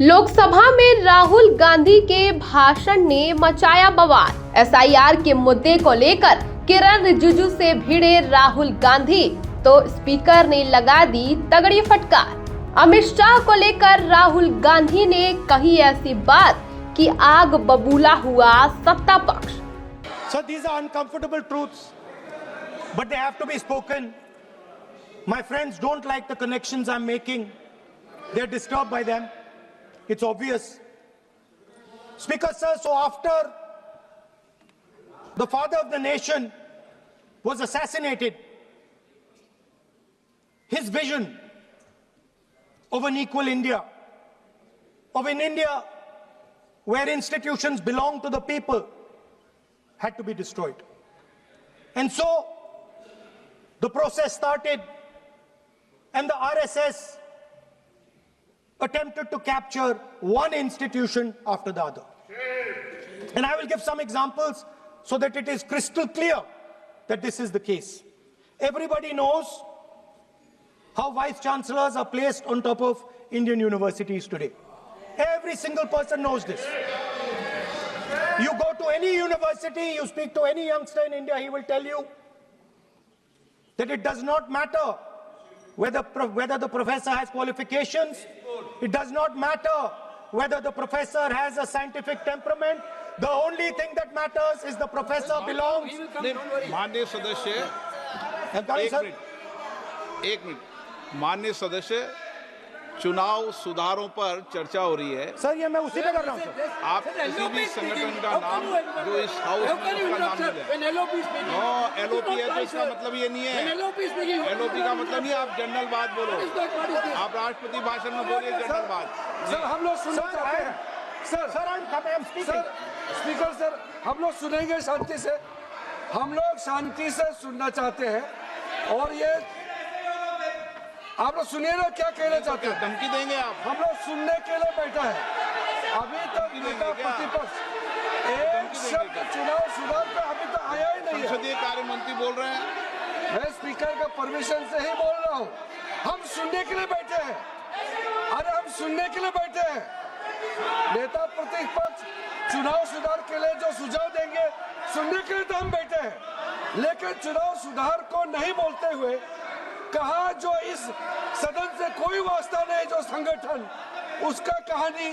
लोकसभा में राहुल गांधी के भाषण ने मचाया बवाल। एसआईआर के मुद्दे को लेकर किरण रिजिजू से भिड़े राहुल गांधी तो स्पीकर ने लगा दी तगड़ी फटकार। अमित शाह को लेकर राहुल गांधी ने कही ऐसी बात कि आग बबूला हुआ सत्ता पक्ष। So these are uncomfortable truths, but they have to be spoken. My friends don't like the connections I'm making. They're disturbed by them. It's obvious. Speaker sir, so after the father of the nation was assassinated, his vision of an equal India, of an India where institutions belong to the people, had to be destroyed. And so the process started, and the RSS attempted to capture one institution after the other. And I will give some examples so that it is crystal clear that this is the case. Everybody knows how vice chancellors are placed on top of Indian universities today. Every single person knows this. You go to any university, you speak to any youngster in India, he will tell you that it does not matter whether the professor has qualifications. It does not matter whether the professor has a scientific temperament. The only thing that matters is the professor belongs. माननीय सदस्य एक minute माननीय सदस्य चुनाव सुधारों पर चर्चा हो रही है। सर ये मैं उसी पे कर रहा हूँ सर। आप किसी भी संगठन का नाम जो इस हाउस में उसका नाम ले लें। नो एलओपी है तो इसका मतलब ये नहीं है। एलओपी का मतलब नहीं, आप जनरल बात बोलो। आप राष्ट्रपति भाषण में बोलिए जनरल बात। सर हम लोग सुनना चाहते हैं। सर स्पीकर सर हम लोग सुनेंगे शांति से। हम लोग शांति से सुनना चाहते हैं और ये आप लोग सुनिए ना क्या कहना चाहते हैं। धमकी देंगे आप? हम लोग सुनने के लिए बैठा है। अभी तक नेता प्रतिपक्ष एक शब्द चुनाव सुधार पे अभी तक आया ही नहीं है। संसदीय कार्य मंत्री बोल रहे हैं। मैं स्पीकर का परमिशन से ही बोल रहा हूँ। हम सुनने के लिए बैठे हैं। अरे हम सुनने के लिए बैठे हैं। नेता प्रतिपक्ष चुनाव सुधार के लिए जो सुझाव देंगे सुनने के लिए तो हम बैठे हैं, लेकिन चुनाव सुधार को नहीं बोलते हुए कहा जो इस सदन से कोई वास्ता नहीं, जो संगठन उसका कहानी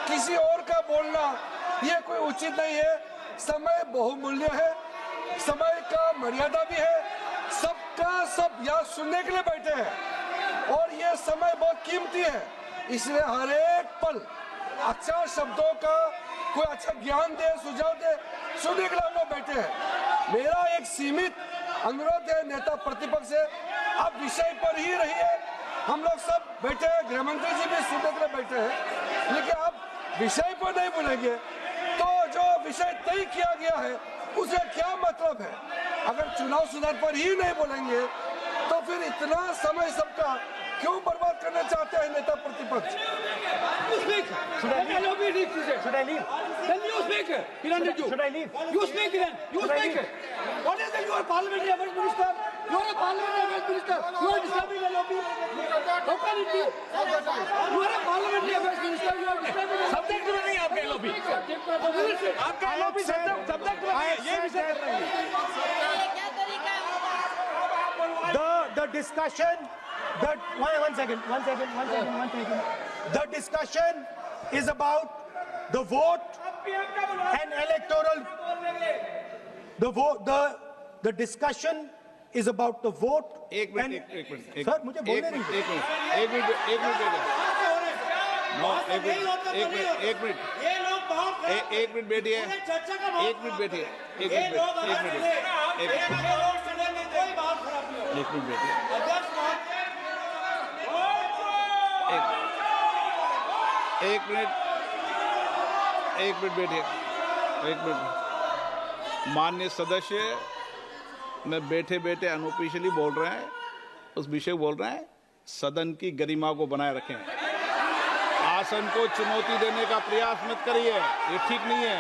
किसी और का बोलना ये कोई उचित नहीं है। समय बहुमूल्य है, समय का मर्यादा भी है। सबका सब यहाँ सुनने के लिए बैठे हैं और ये समय बहुत कीमती है, इसलिए हर एक पल अच्छा शब्दों का कोई अच्छा ज्ञान दे, सुझाव दे, सुनने के लिए हम लोग बैठे हैं। मेरा एक सीमित अनुरोध है नेता प्रतिपक्ष से, आप विषय पर ही रहिए। हम लोग सब बैठे हैं, गृह मंत्री जी भी सुनने के लिए बैठे हैं, लेकिन आप विषय पर नहीं बोलेंगे तो जो विषय तय किया गया है उसे क्या मतलब है। अगर चुनाव सुधार पर ही नहीं बोलेंगे तो फिर इतना समय सबका क्यों बर्बाद करना चाहते हैं नेता प्रतिपक्ष। Should I leave? Then you speak. Should I leave? You speak then. You speak. What is that? You are parliamentary affairs minister. You are a parliamentary affairs minister. You are disturbing the lobby. How can it be? You are a parliamentary affairs minister. You are disturbing the subject में नहीं आपका LOP. आपका LOP subject में नहीं, ये विषय कर रही है। The discussion, one second. The discussion is about the vote and electoral. The discussion is about the vote. एक मिनट सर मुझे बोलने दीजिए। एक मिनट बैठिए। माननीय सदस्य मैं बैठे बैठे अनऑफिशियली बोल रहे हैं, उस विषय बोल रहे हैं। सदन की गरिमा को बनाए रखें, आसन को चुनौती देने का प्रयास मत करिए, ये ठीक नहीं है।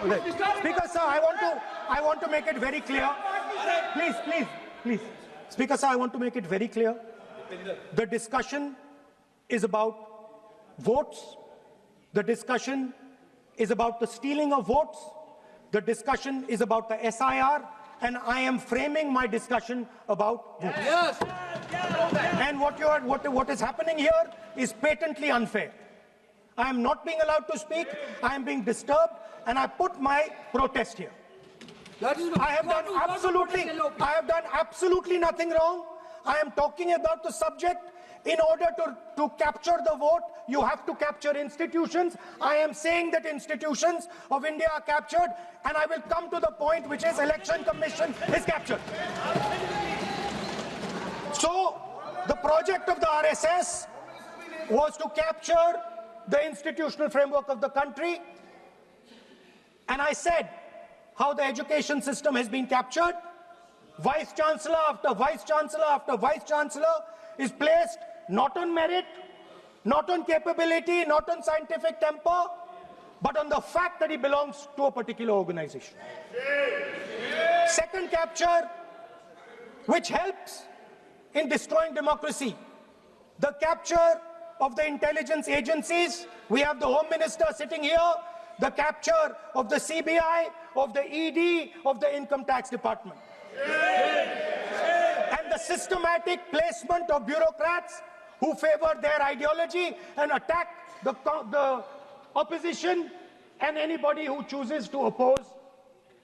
Speaker sir, I want to make it very clear. Please. Speaker sir, I want to make it very clear. The discussion is about votes. The discussion is about the stealing of votes. The discussion is about the SIR. And I am framing my discussion about votes. Yes. And what is happening here is patently unfair. I am not being allowed to speak. I am being disturbed, and I put my protest here. That is I have done absolutely nothing wrong. I am talking about the subject. In order to capture the vote, you have to capture institutions. I am saying that institutions of India are captured, and I will come to the point, which is Election Commission is captured. So, the project of the RSS was to capture the institutional framework of the country, and I said how the education system has been captured. Vice Chancellor after Vice Chancellor after Vice Chancellor is placed not on merit, not on capability, not on scientific temper, but on the fact that he belongs to a particular organization. Second capture, which helps in destroying democracy, the capture of the intelligence agencies. We have the Home Minister sitting here, the capture of the CBI, of the ED, of the Income Tax Department. And the systematic placement of bureaucrats who favor their ideology and attack the opposition and anybody who chooses to oppose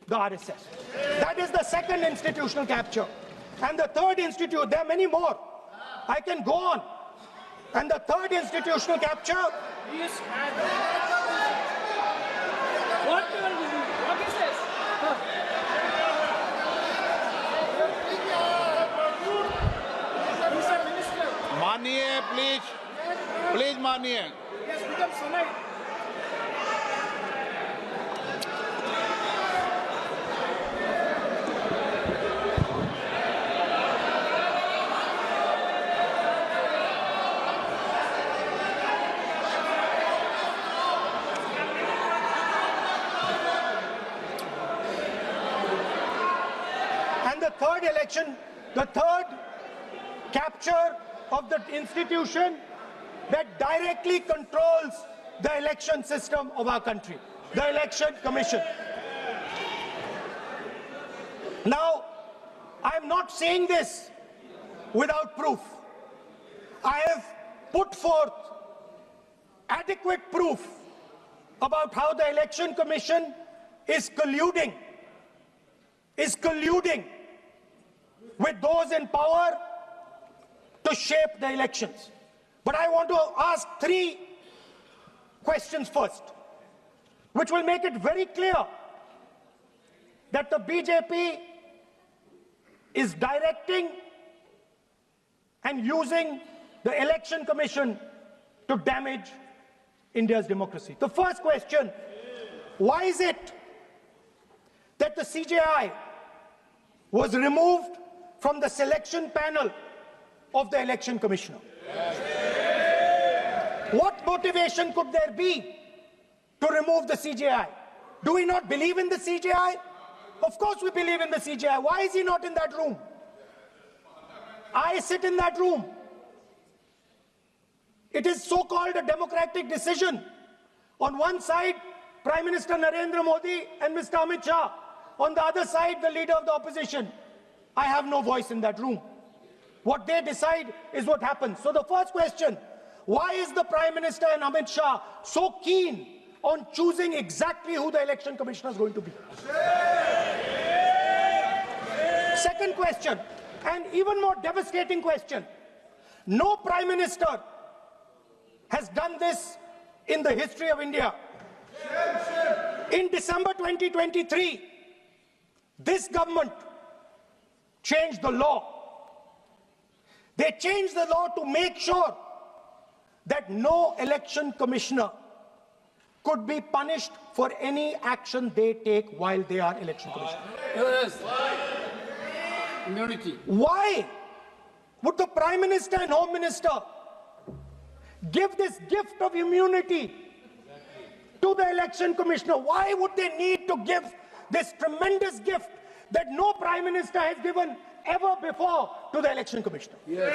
the RSS. That is the second institutional capture. And the third there are many more. I can go on. And the third institutional capture. What is this? मानिए please मानिए. Yes, become Sunday. And the third capture of the institution that directly controls the election system of our country, the Election Commission. Now, I'm not saying this without proof. I have put forth adequate proof about how the Election Commission is colluding with those in power to shape the elections. But I want to ask three questions first, which will make it very clear that the BJP is directing and using the Election Commission to damage India's democracy. The first question, why is it that the CJI was removed from the selection panel of the Election Commissioner? What motivation could there be to remove the CJI? Do we not believe in the CJI? Of course we believe in the CJI. Why is he not in that room? I sit in that room. It is so-called a democratic decision. On one side, Prime Minister Narendra Modi and Mr. Amit Shah. On the other side, the leader of the opposition. I have no voice in that room. What they decide is what happens. So the first question, why is the Prime Minister and Amit Shah so keen on choosing exactly who the Election Commissioner is going to be? Second question, and even more devastating question, no Prime Minister has done this in the history of India. In December 2023, this government changed the law. They changed the law to make sure that no election commissioner could be punished for any action they take while they are election commissioner. Yes. Immunity. Why would the Prime Minister and Home Minister give this gift of immunity to the election commissioner? Why would they need to give this tremendous gift that no Prime Minister has given ever before to the election commissioner? Yes.